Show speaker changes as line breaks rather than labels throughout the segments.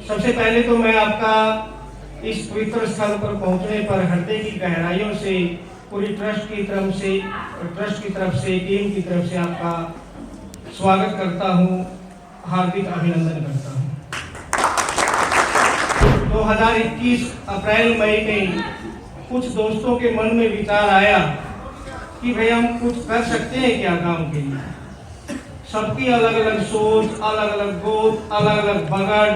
सबसे पहले तो मैं आपका इस पवित्र स्थल पर पहुंचने पर हृदय की गहराइयों से पूरी ट्रस्ट की तरफ से टीम की तरफ से आपका स्वागत करता हूं, हार्दिक अभिनंदन करता हूं। 2021 अप्रैल मई में कुछ दोस्तों के मन में विचार आया कि भाई हम कुछ कर सकते हैं क्या गांव के लिए। सबकी अलग अलग सोच, अलग अलग गोद, अलग अलग बगड़,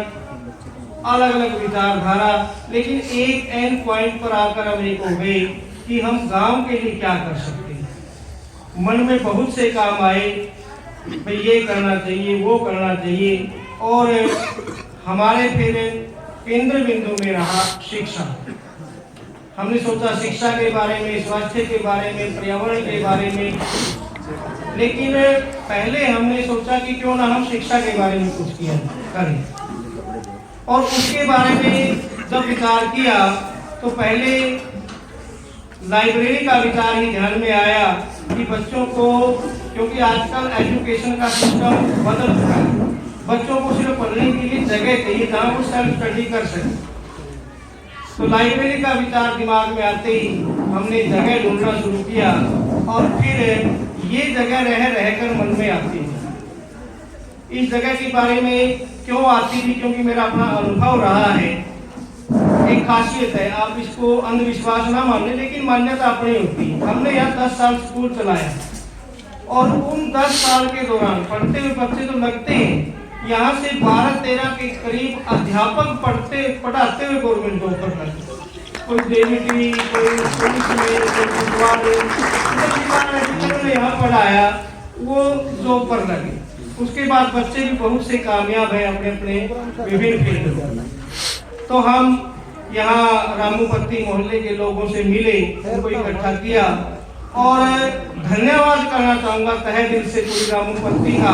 अलग अलग विचारधारा, लेकिन एक एंड पॉइंट पर आकर हम एक हो गए कि हम गांव के लिए क्या कर सकते हैं। मन में बहुत से काम आए, भाई ये करना चाहिए, वो करना चाहिए, और हमारे फिर केंद्र बिंदु में रहा शिक्षा। हमने सोचा शिक्षा के बारे में, स्वास्थ्य के बारे में, पर्यावरण के बारे में, लेकिन पहले हमने सोचा कि क्यों ना हम शिक्षा के बारे में कुछ किया करें। और उसके बारे में जब विचार किया तो पहले लाइब्रेरी का विचार ही ध्यान में आया कि बच्चों को, क्योंकि आजकल एजुकेशन का सिस्टम बदल चुका है, बच्चों को सिर्फ पढ़ने के लिए जगह चाहिए जहाँ वो सेल्फ स्टडी कर सके। तो लाइब्रेरी का विचार दिमाग में आते ही हमने जगह ढूंढना शुरू किया, और फिर ये जगह रह कर मन में आती है। इस जगह के बारे में क्यों आती थी, क्योंकि मेरा अपना अनुभव रहा है। एक खासियत है, आप इसको अंधविश्वास ना माने, लेकिन मान्यता अपनी होती है। हमने यहाँ 10 साल स्कूल चलाया, और उन 10 साल के दौरान पढ़ते हुए बच्चे तो लगते हैं, यहाँ से 12-13 के करीब अध्यापक पढ़ाते हुए गवर्नमेंट जॉब पर लगते। कोई जेबीटी, कोई पुलिस में, कोई यहाँ पढ़ाया, वो जॉब पर लगे। उसके बाद बच्चे भी बहुत से कामयाब हैं अपने अपने विभिन्न फील्ड में। तो हम यहाँ रामूपत्ती मोहल्ले के लोगों से मिले, उनको इकट्ठा किया, और धन्यवाद करना चाहूँगा तहे दिल से पूरी रामूपत्ती का,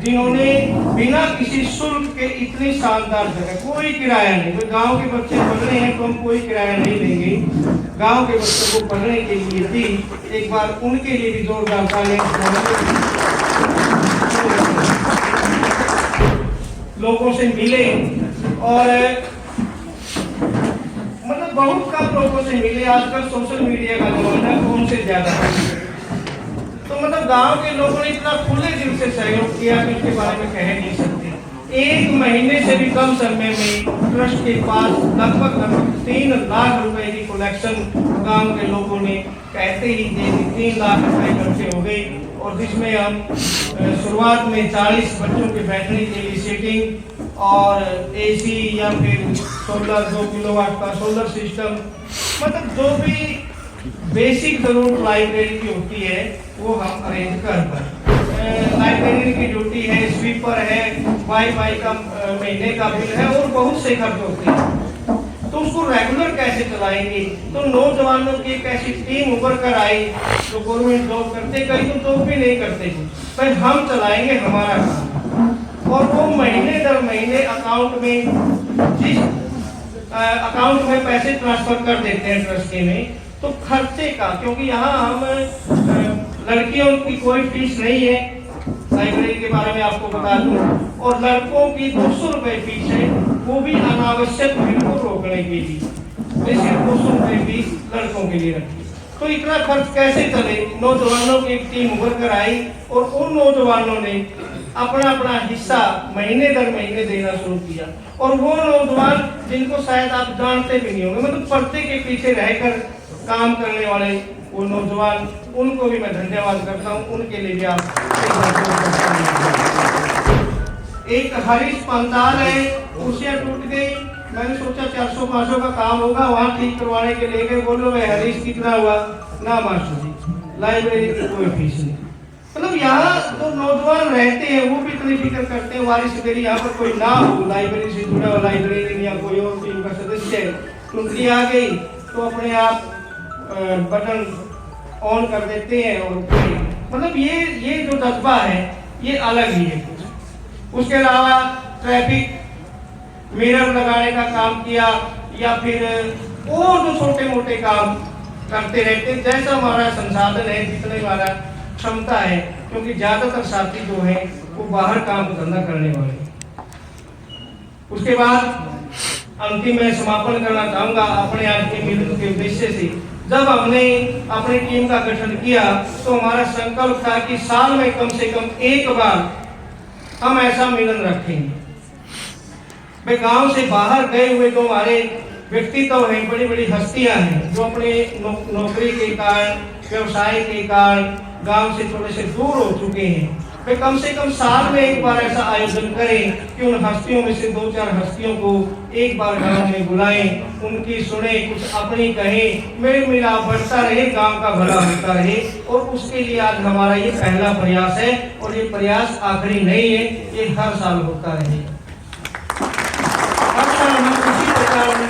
जिन्होंने बिना किसी शुल्क के इतनी शानदार जगह, कोई किराया नहीं, तो गांव के बच्चे पढ़ रहे हैं तो हम कोई किराया नहीं देंगे, गांव के बच्चों को पढ़ने के लिए दी। एक बार उनके लिए भी जोरदार तालियां। लोगों से मिले, और मतलब बहुत कम लोगों से मिले। आजकल सोशल मीडिया का जमाना है, फोन से ज्यादा। तो मतलब गांव के लोगों ने इतना खुले दिल से सहयोग किया कि उसके बारे में कह नहीं सकते। 1 महीने से भी कम समय में ट्रस्ट के पास लगभग 3 लाख रुपए की कलेक्शन गांव के लोगों ने कहते ही दे दी। 3 लाख रुपए इकट्ठे हो गई, और जिसमें हम शुरुआत में 40 बच्चों के बैठने के लिए सीटिंग और एसी या फिर सोलर 2 किलोवाट का सोलर सिस्टम, मतलब जो भी बेसिक जरूरत लाइब्रेरी की होती है वो हम अरेंज कर पाए। लाइब्रेरी की ड्यूटी है, स्वीपर है, वाईफाई का महीने का बिल है, और बहुत से खर्च होते हैं। तो उसको रेगुलर कैसे चलाएंगे। तो नौजवानों की एक ऐसी टीम उभर कर आई जो गवर्नमेंट जॉब करते, कई तो जॉब भी नहीं करते, पर हम चलाएंगे हमारा काम। और वो महीने दर महीने अकाउंट में पैसे ट्रांसफर कर देते हैं ट्रस्ट में। तो खर्चे का, क्योंकि यहाँ हम लड़कियों की कोई फीस नहीं है, लाइब्रेरी के बारे में आपको बता दूं, और लड़कों की 200 रुपए फीस है, वो भी अनावश्यक भीड़ को रोकने के लिए। सिर्फ 200 रुपए फीस लड़कों के लिए रखी। तो इतना खर्च कैसे चले। नौजवानों की एक टीम उभर कर आई, और उन नौजवानों ने अपना अपना हिस्सा महीने दर महीने देना शुरू किया। और वो नौजवान जिनको शायद आप जानते भी नहीं होंगे, मतलब पर्दे के पीछे रहकर काम करने वाले वो नौजवान, उनको भी मैं धन्यवाद करता हूँ। उनके लिए भी आप एक हरीश पंताल है, कुर्सियाँ टूट गई, मैंने सोचा 400-500 का काम होगा, वहाँ ठीक करवाने के लिए गए। बोलो भाई हरीश कितना हुआ? ना मास्टर जी, लाइब्रेरी की कोई फीस नहीं। मतलब यहाँ जो नौजवान रहते हैं वो भी इतनी फिक्र करते हैं, वारिस मेरी यहाँ पर कोई ना हो, लाइब्रेरी से जुड़ा हुआ लाइब्रेरियन या कोई और टीम का सदस्य, टूटी आ गई तो अपने आप बटन ऑन कर देते हैं। और मतलब ये जो जज्बा है ये अलग ही है। उसके अलावा ट्रैफिक मिरर लगाने का काम किया, या फिर और जो छोटे मोटे काम करते रहते, जैसा हमारा संसाधन है, जितने हमारा क्षमता है, क्योंकि ज्यादातर साथी जो है वो बाहर काम धंधा करने वाले। उसके बाद अंतिम में समापन करना चाहूंगा अपने आज के मिलन के उद्देश्य से। जब हमने अपनी टीम का गठन किया तो हमारा संकल्प था कि साल में कम से कम एक बार हम ऐसा मिलन रखेंगे। वे गांव से बाहर गए हुए तो हमारे व्यक्तित्व हैं, बड़ी बड़ी हस्तियां हैं जो अपने नौकरी के कारण, व्यवसाय के कारण गांव से थोड़े से दूर हो चुके हैं। वे कम से कम साल में एक बार ऐसा आयोजन करें कि उन हस्तियों में से 2-4 हस्तियों को एक बार गांव में बुलाएं, उनकी सुने, कुछ अपनी कहें, मेल मिलाप बढ़ता रहे, गांव का भला होता रहे। और उसके लिए आज हमारा ये पहला प्रयास है और ये प्रयास आखिरी नहीं है, ये हर साल होता रहे। हर साल हम इसी प्रकार